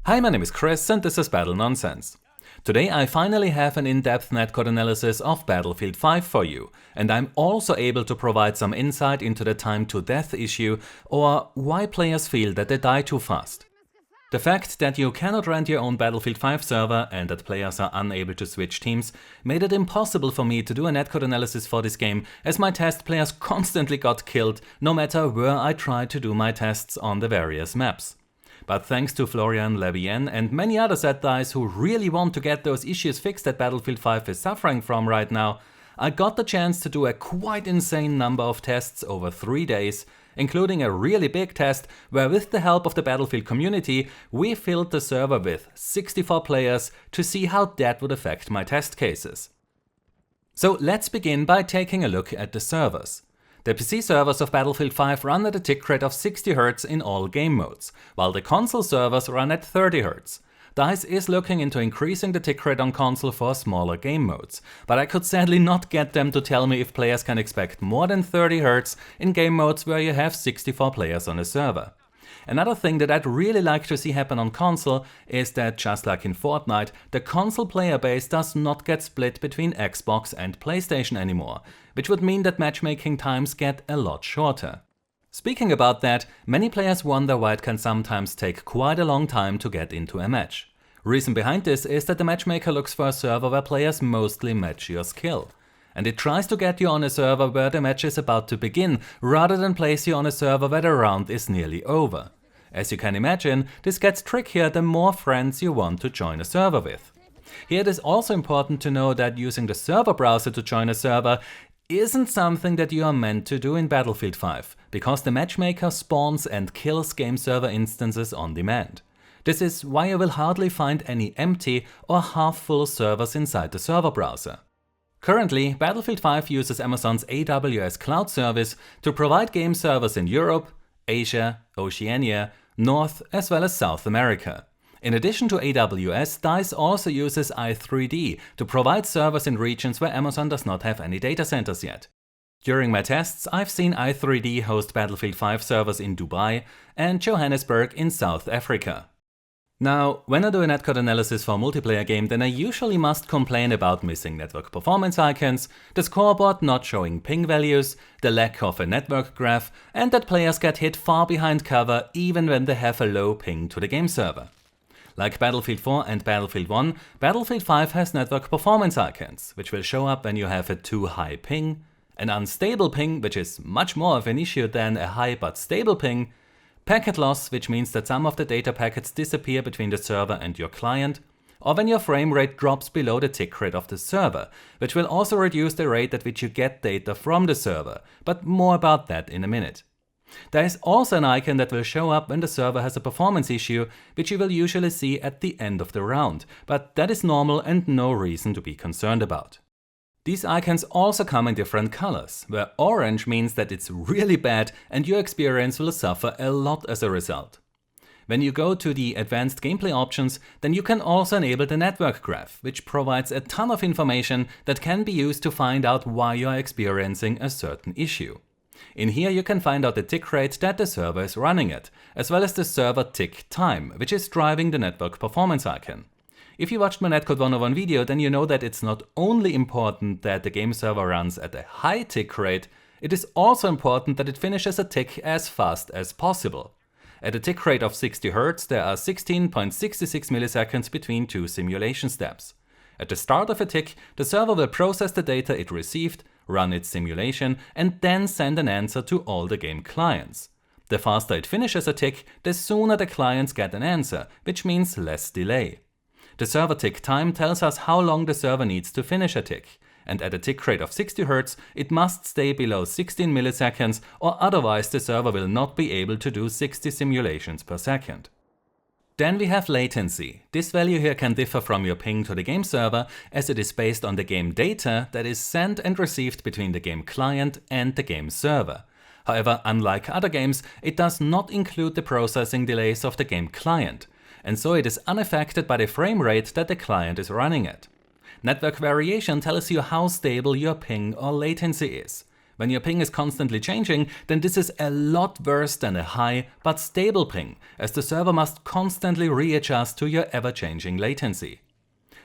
Hi, my name is Chris and this is Battle Nonsense. Today I finally have an in-depth netcode analysis of Battlefield 5 for you, and I'm also able to provide some insight into the time to death issue or why players feel that they die too fast. The fact that you cannot rent your own Battlefield 5 server and that players are unable to switch teams made it impossible for me to do a netcode analysis for this game, as my test players constantly got killed no matter where I tried to do my tests on the various maps. But thanks to Florian Levien and many other set guys who really want to get those issues fixed that Battlefield 5 is suffering from right now, I got the chance to do a quite insane number of tests over 3 days, including a really big test where, with the help of the Battlefield community, we filled the server with 64 players to see how that would affect my test cases. So let's begin by taking a look at the servers. The PC servers of Battlefield 5 run at a tick rate of 60Hz in all game modes, while the console servers run at 30Hz. DICE is looking into increasing the tick rate on console for smaller game modes, but I could sadly not get them to tell me if players can expect more than 30Hz in game modes where you have 64 players on a server. Another thing that I'd really like to see happen on console is that, just like in Fortnite, the console player base does not get split between Xbox and PlayStation anymore, which would mean that matchmaking times get a lot shorter. Speaking about that, many players wonder why it can sometimes take quite a long time to get into a match. Reason behind this is that the matchmaker looks for a server where players mostly match your skill. And it tries to get you on a server where the match is about to begin, rather than place you on a server where the round is nearly over. As you can imagine, this gets trickier the more friends you want to join a server with. Here it is also important to know that using the server browser to join a server isn't something that you are meant to do in Battlefield 5, because the matchmaker spawns and kills game server instances on demand. This is why you will hardly find any empty or half-full servers inside the server browser. Currently, Battlefield 5 uses Amazon's AWS cloud service to provide game servers in Europe, Asia, Oceania, North as well as South America. In addition to AWS, DICE also uses i3D to provide servers in regions where Amazon does not have any data centers yet. During my tests, I've seen i3D host Battlefield 5 servers in Dubai and Johannesburg in South Africa. Now, when I do a netcode analysis for a multiplayer game, then I usually must complain about missing network performance icons, the scoreboard not showing ping values, the lack of a network graph, and that players get hit far behind cover even when they have a low ping to the game server. Like Battlefield 4 and Battlefield 1, Battlefield 5 has network performance icons, which will show up when you have a too high ping, an unstable ping, which is much more of an issue than a high but stable ping, packet loss, which means that some of the data packets disappear between the server and your client, or when your frame rate drops below the tick rate of the server, which will also reduce the rate at which you get data from the server, but more about that in a minute. There is also an icon that will show up when the server has a performance issue, which you will usually see at the end of the round, but that is normal and no reason to be concerned about. These icons also come in different colors, where orange means that it's really bad and your experience will suffer a lot as a result. When you go to the advanced gameplay options, then you can also enable the network graph, which provides a ton of information that can be used to find out why you are experiencing a certain issue. In here you can find out the tick rate that the server is running at, as well as the server tick time, which is driving the network performance icon. If you watched my Netcode 101 video, then you know that it's not only important that the game server runs at a high tick rate, it is also important that it finishes a tick as fast as possible. At a tick rate of 60Hz, there are 16.66 milliseconds between two simulation steps. At the start of a tick, the server will process the data it received, run its simulation, and then send an answer to all the game clients. The faster it finishes a tick, the sooner the clients get an answer, which means less delay. The server tick time tells us how long the server needs to finish a tick, and at a tick rate of 60Hz, it must stay below 16 milliseconds or otherwise the server will not be able to do 60 simulations per second. Then we have latency. This value here can differ from your ping to the game server, as it is based on the game data that is sent and received between the game client and the game server. However, unlike other games, it does not include the processing delays of the game client, and so it is unaffected by the frame rate that the client is running at. Network variation tells you how stable your ping or latency is. When your ping is constantly changing, then this is a lot worse than a high but stable ping, as the server must constantly readjust to your ever-changing latency.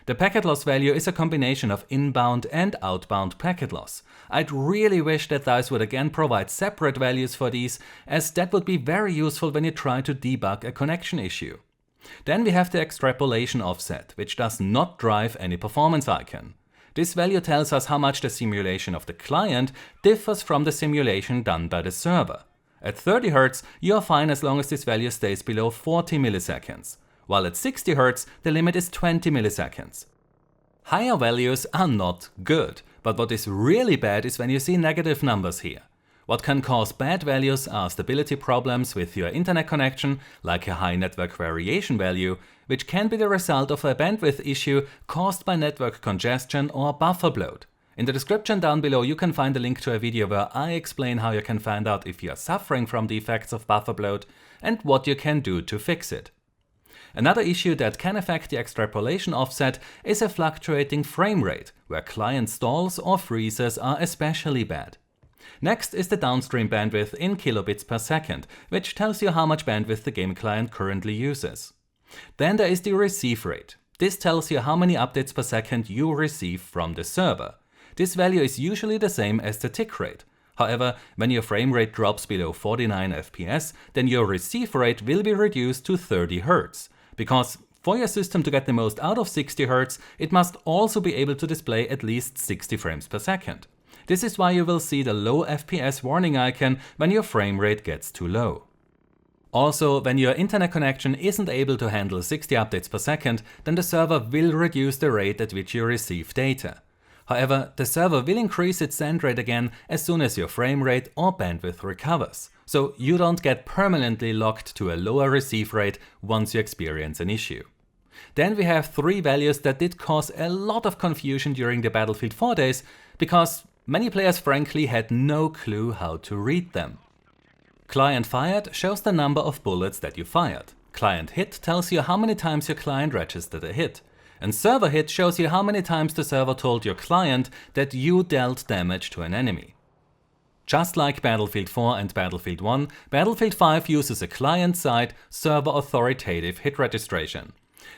The packet loss value is a combination of inbound and outbound packet loss. I'd really wish that DICE would again provide separate values for these, as that would be very useful when you try to debug a connection issue. Then we have the extrapolation offset, which does not drive any performance icon. This value tells us how much the simulation of the client differs from the simulation done by the server. At 30 Hz, you are fine as long as this value stays below 40 milliseconds, while at 60 Hz, the limit is 20 milliseconds. Higher values are not good, but what is really bad is when you see negative numbers here. What can cause bad values are stability problems with your internet connection, like a high network variation value, which can be the result of a bandwidth issue caused by network congestion or buffer bloat. In the description down below you can find a link to a video where I explain how you can find out if you are suffering from the effects of buffer bloat and what you can do to fix it. Another issue that can affect the extrapolation offset is a fluctuating frame rate, where client stalls or freezes are especially bad. Next is the downstream bandwidth in kilobits per second, which tells you how much bandwidth the game client currently uses. Then there is the receive rate. This tells you how many updates per second you receive from the server. This value is usually the same as the tick rate. However, when your frame rate drops below 49 FPS, then your receive rate will be reduced to 30 Hz. Because for your system to get the most out of 60 Hz, it must also be able to display at least 60 frames per second. This is why you will see the low FPS warning icon when your frame rate gets too low. Also, when your internet connection isn't able to handle 60 updates per second, then the server will reduce the rate at which you receive data. However, the server will increase its send rate again as soon as your frame rate or bandwidth recovers, so you don't get permanently locked to a lower receive rate once you experience an issue. Then we have three values that did cause a lot of confusion during the Battlefield 4 days, because many players frankly had no clue how to read them. Client fired shows the number of bullets that you fired. Client hit tells you how many times your client registered a hit. And server hit shows you how many times the server told your client that you dealt damage to an enemy. Just like Battlefield 4 and Battlefield 1, Battlefield 5 uses a client-side server authoritative hit registration.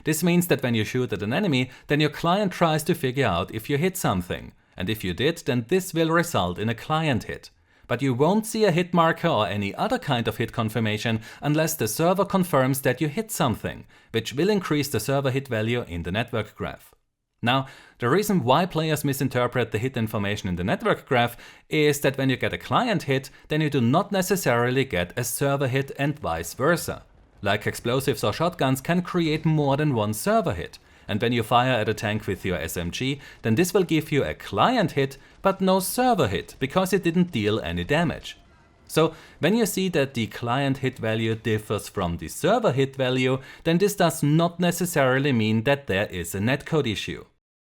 This means that when you shoot at an enemy, then your client tries to figure out if you hit something. And if you did, then this will result in a client hit. But you won't see a hit marker or any other kind of hit confirmation unless the server confirms that you hit something, which will increase the server hit value in the network graph. Now, the reason why players misinterpret the hit information in the network graph is that when you get a client hit, then you do not necessarily get a server hit and vice versa. Like explosives or shotguns can create more than one server hit. And when you fire at a tank with your SMG, then this will give you a client hit, but no server hit, because it didn't deal any damage. So when you see that the client hit value differs from the server hit value, then this does not necessarily mean that there is a netcode issue.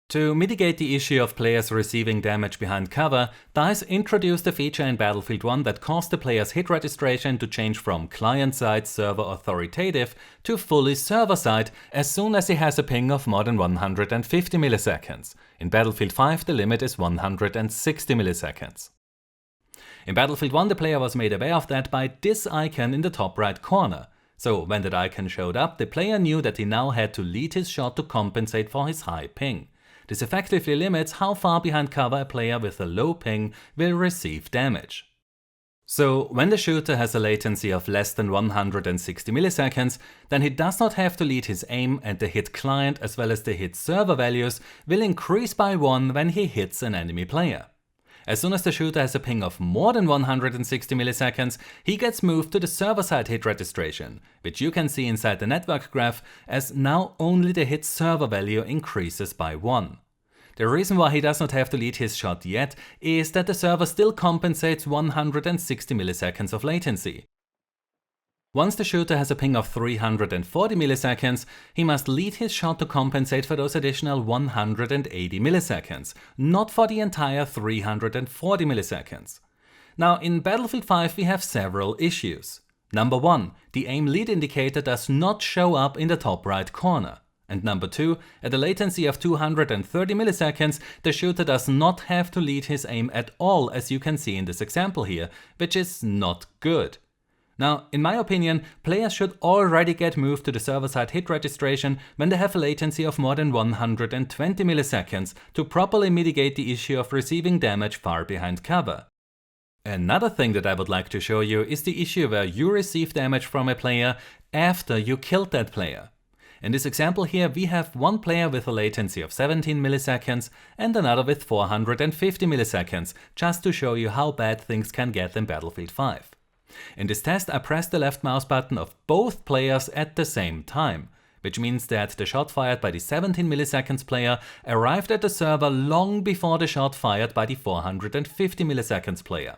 To mitigate the issue of players receiving damage behind cover, DICE introduced a feature in Battlefield 1 that caused the player's hit registration to change from client-side server authoritative to fully server-side as soon as he has a ping of more than 150 milliseconds. In Battlefield 5 the limit is 160 milliseconds. In Battlefield 1 the player was made aware of that by this icon in the top right corner. So when that icon showed up, the player knew that he now had to lead his shot to compensate for his high ping. This effectively limits how far behind cover a player with a low ping will receive damage. So when the shooter has a latency of less than 160 milliseconds, then he does not have to lead his aim, and the hit client as well as the hit server values will increase by 1 when he hits an enemy player. As soon as the shooter has a ping of more than 160 milliseconds, he gets moved to the server-side hit registration, which you can see inside the network graph, as now only the hit server value increases by 1. The reason why he does not have to lead his shot yet is that the server still compensates 160 milliseconds of latency. Once the shooter has a ping of 340 milliseconds, he must lead his shot to compensate for those additional 180 milliseconds, not for the entire 340 milliseconds. Now, in Battlefield 5 we have several issues. Number 1, the aim lead indicator does not show up in the top right corner. And number 2, at a latency of 230 milliseconds, the shooter does not have to lead his aim at all, as you can see in this example here, which is not good. Now, in my opinion, players should already get moved to the server-side hit registration when they have a latency of more than 120 milliseconds to properly mitigate the issue of receiving damage far behind cover. Another thing that I would like to show you is the issue where you receive damage from a player after you killed that player. In this example here, we have one player with a latency of 17 milliseconds and another with 450 milliseconds, just to show you how bad things can get in Battlefield 5. In this test, I pressed the left mouse button of both players at the same time, which means that the shot fired by the 17 milliseconds player arrived at the server long before the shot fired by the 450 milliseconds player.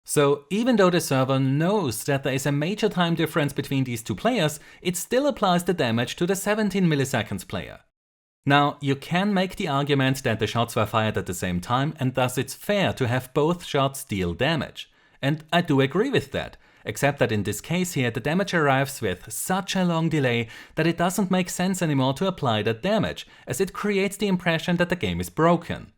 So even though the server knows that there is a major time difference between these two players, it still applies the damage to the 17 milliseconds player. Now, you can make the argument that the shots were fired at the same time and thus it's fair to have both shots deal damage. And I do agree with that, except that in this case here the damage arrives with such a long delay that it doesn't make sense anymore to apply that damage, as it creates the impression that the game is broken.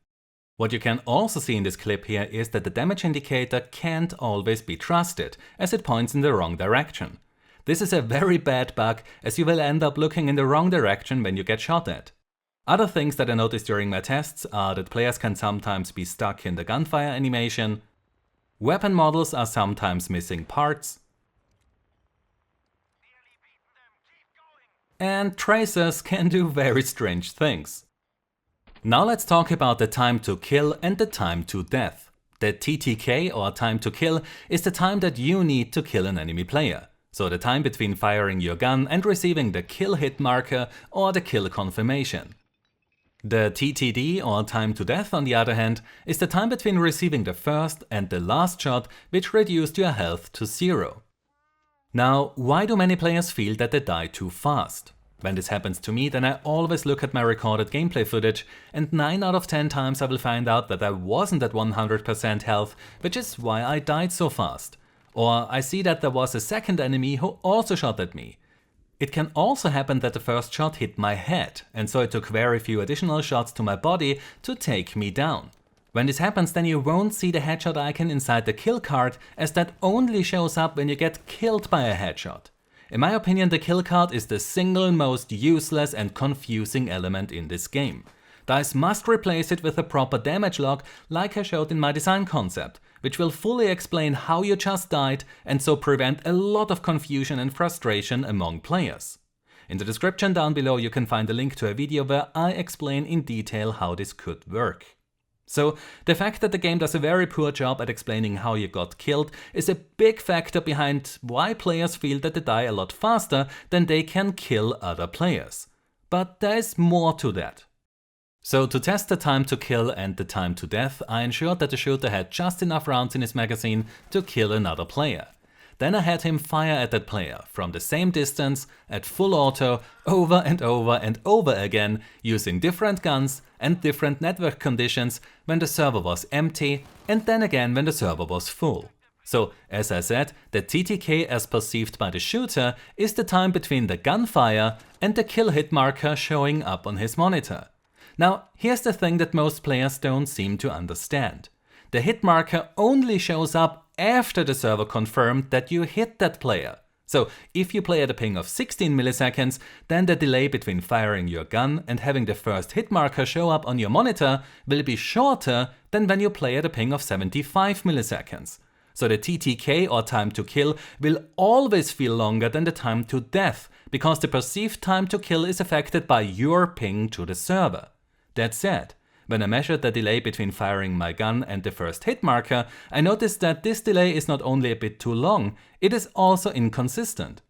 What you can also see in this clip here is that the damage indicator can't always be trusted, as it points in the wrong direction. This is a very bad bug, as you will end up looking in the wrong direction when you get shot at. Other things that I noticed during my tests are that players can sometimes be stuck in the gunfire animation, weapon models are sometimes missing parts, and tracers can do very strange things. Now let's talk about the time to kill and the time to death. The TTK, or time to kill, is the time that you need to kill an enemy player. So the time between firing your gun and receiving the kill hit marker or the kill confirmation. The TTD, or time to death, on the other hand, is the time between receiving the first and the last shot, which reduced your health to 0. Now, why do many players feel that they die too fast? When this happens to me, then I always look at my recorded gameplay footage, and 9 out of 10 times I will find out that I wasn't at 100% health, which is why I died so fast. Or I see that there was a second enemy who also shot at me. It can also happen that the first shot hit my head, and so it took very few additional shots to my body to take me down. When this happens, then you won't see the headshot icon inside the kill card, as that only shows up when you get killed by a headshot. In my opinion, the kill card is the single most useless and confusing element in this game. DICE must replace it with a proper damage log, like I showed in my design concept, which will fully explain how you just died and so prevent a lot of confusion and frustration among players. In the description down below you can find a link to a video where I explain in detail how this could work. So the fact that the game does a very poor job at explaining how you got killed is a big factor behind why players feel that they die a lot faster than they can kill other players. But there is more to that. So to test the time to kill and the time to death, I ensured that the shooter had just enough rounds in his magazine to kill another player. Then I had him fire at that player from the same distance at full auto over and over and over again, using different guns and different network conditions when the server was empty and then again when the server was full. So as I said, the TTK as perceived by the shooter is the time between the gunfire and the kill hit marker showing up on his monitor. Now here's the thing that most players don't seem to understand. The hit marker only shows up after the server confirmed that you hit that player. So if you play at a ping of 16 milliseconds, then the delay between firing your gun and having the first hit marker show up on your monitor will be shorter than when you play at a ping of 75 milliseconds. So the TTK, or time to kill, will always feel longer than the time to death, because the perceived time to kill is affected by your ping to the server. That said, when I measured the delay between firing my gun and the first hit marker, I noticed that this delay is not only a bit too long, it is also inconsistent.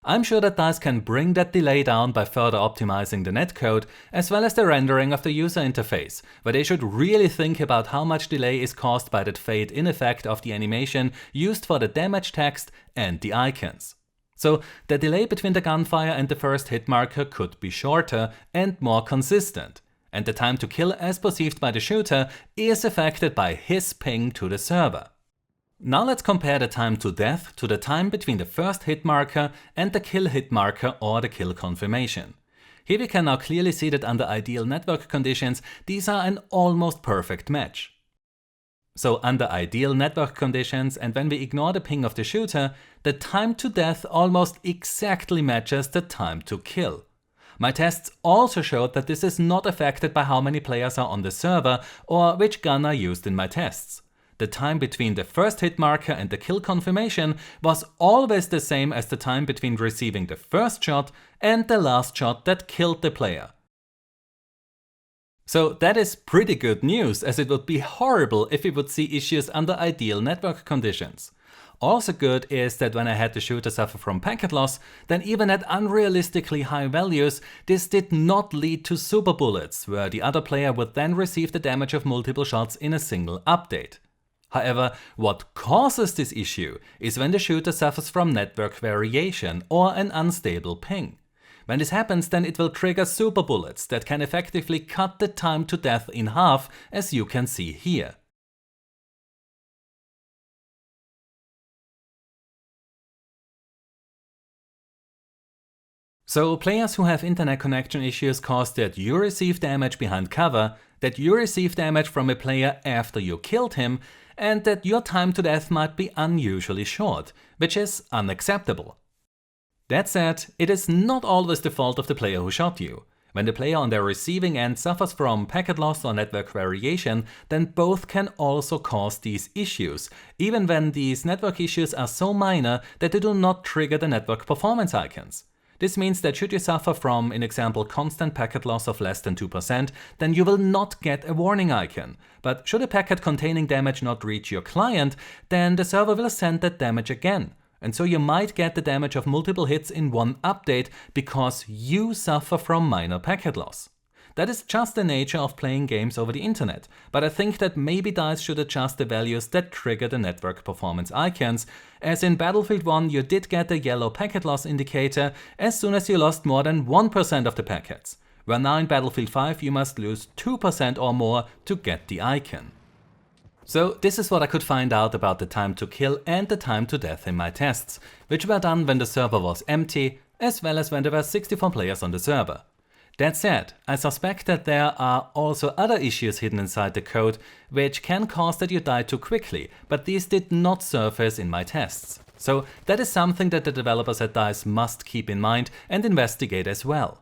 I'm sure that DICE can bring that delay down by further optimizing the netcode, as well as the rendering of the user interface, where they should really think about how much delay is caused by that fade-in effect of the animation used for the damage text and the icons. So the delay between the gunfire and the first hit marker could be shorter and more consistent. And the time to kill as perceived by the shooter is affected by his ping to the server. Now let's compare the time to death to the time between the first hit marker and the kill hit marker or the kill confirmation. Here we can now clearly see that under ideal network conditions, these are an almost perfect match. So under ideal network conditions, and when we ignore the ping of the shooter, the time to death almost exactly matches the time to kill. My tests also showed that this is not affected by how many players are on the server or which gun are used in my tests. The time between the first hit marker and the kill confirmation was always the same as the time between receiving the first shot and the last shot that killed the player. So that is pretty good news, as it would be horrible if we would see issues under ideal network conditions. Also good is that when I had the shooter suffer from packet loss, then even at unrealistically high values, this did not lead to super bullets, where the other player would then receive the damage of multiple shots in a single update. However, what causes this issue is when the shooter suffers from network variation or an unstable ping. When this happens, then it will trigger super bullets that can effectively cut the time to death in half, as you can see here. So players who have internet connection issues cause that you receive damage behind cover, that you receive damage from a player after you killed him, and that your time to death might be unusually short, which is unacceptable. That said, it is not always the fault of the player who shot you. When the player on their receiving end suffers from packet loss or network variation, then both can also cause these issues, even when these network issues are so minor that they do not trigger the network performance icons. This means that should you suffer from, in example, constant packet loss of less than 2%, then you will not get a warning icon. But should a packet containing damage not reach your client, then the server will send that damage again. And so you might get the damage of multiple hits in one update because you suffer from minor packet loss. That is just the nature of playing games over the internet, but I think that maybe DICE should adjust the values that trigger the network performance icons, as in Battlefield 1 you did get a yellow packet loss indicator as soon as you lost more than 1% of the packets, where now in Battlefield 5 you must lose 2% or more to get the icon. So this is what I could find out about the time to kill and the time to death in my tests, which were done when the server was empty, as well as when there were 64 players on the server. That said, I suspect that there are also other issues hidden inside the code which can cause that you die too quickly, but these did not surface in my tests. So that is something that the developers at DICE must keep in mind and investigate as well.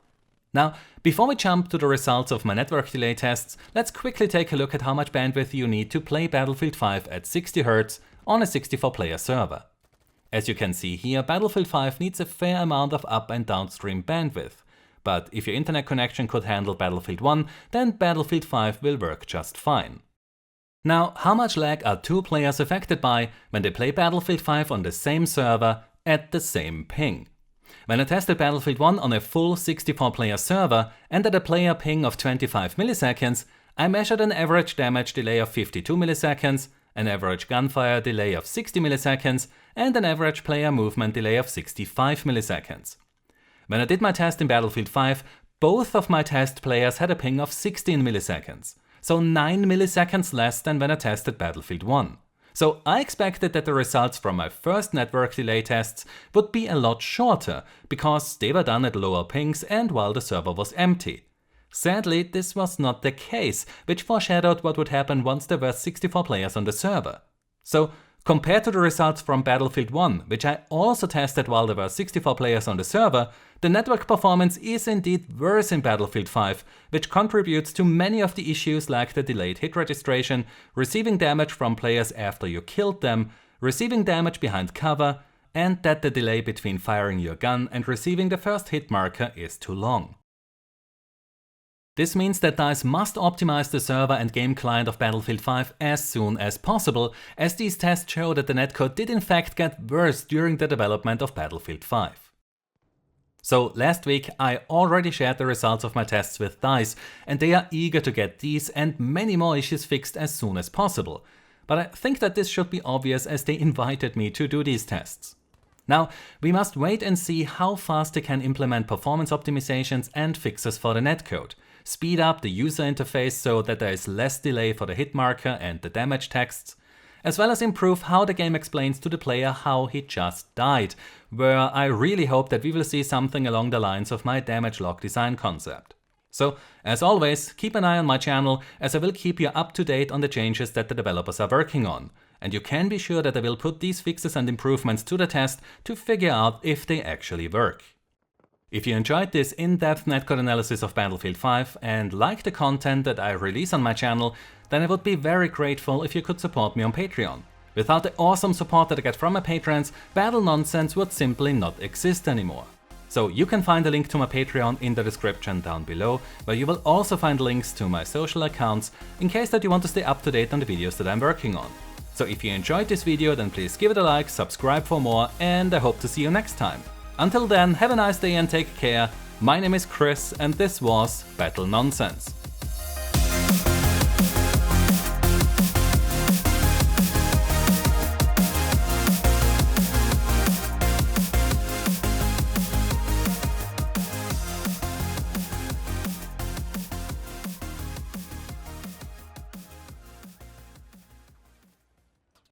Now, before we jump to the results of my network delay tests, let's quickly take a look at how much bandwidth you need to play Battlefield 5 at 60 Hz on a 64-player server. As you can see here, Battlefield 5 needs a fair amount of up and downstream bandwidth. But if your internet connection could handle Battlefield 1, then Battlefield 5 will work just fine. Now, how much lag are two players affected by when they play Battlefield 5 on the same server at the same ping? When I tested Battlefield 1 on a full 64-player server and at a player ping of 25 milliseconds, I measured an average damage delay of 52 milliseconds, an average gunfire delay of 60 milliseconds, and an average player movement delay of 65 milliseconds. When I did my test in Battlefield 5, both of my test players had a ping of 16 milliseconds, so 9 milliseconds less than when I tested Battlefield 1. So I expected that the results from my first network delay tests would be a lot shorter, because they were done at lower pings and while the server was empty. Sadly, this was not the case, which foreshadowed what would happen once there were 64 players on the server. So, compared to the results from Battlefield 1, which I also tested while there were 64 players on the server, the network performance is indeed worse in Battlefield 5, which contributes to many of the issues like the delayed hit registration, receiving damage from players after you killed them, receiving damage behind cover, and that the delay between firing your gun and receiving the first hit marker is too long. This means that DICE must optimize the server and game client of Battlefield 5 as soon as possible, as these tests show that the netcode did in fact get worse during the development of Battlefield 5. So last week I already shared the results of my tests with DICE, and they are eager to get these and many more issues fixed as soon as possible. But I think that this should be obvious, as they invited me to do these tests. Now, we must wait and see how fast they can implement performance optimizations and fixes for the netcode, speed up the user interface so that there is less delay for the hit marker and the damage texts, as well as improve how the game explains to the player how he just died, where I really hope that we will see something along the lines of my damage log design concept. So, as always, keep an eye on my channel, as I will keep you up to date on the changes that the developers are working on. And you can be sure that I will put these fixes and improvements to the test to figure out if they actually work. If you enjoyed this in-depth netcode analysis of Battlefield 5 and like the content that I release on my channel, then I would be very grateful if you could support me on Patreon. Without the awesome support that I get from my patrons, Battle Nonsense would simply not exist anymore. So you can find a link to my Patreon in the description down below, where you will also find links to my social accounts in case that you want to stay up to date on the videos that I'm working on. So if you enjoyed this video, then please give it a like, subscribe for more, and I hope to see you next time. Until then, have a nice day and take care. My name is Chris, and this was Battle Nonsense.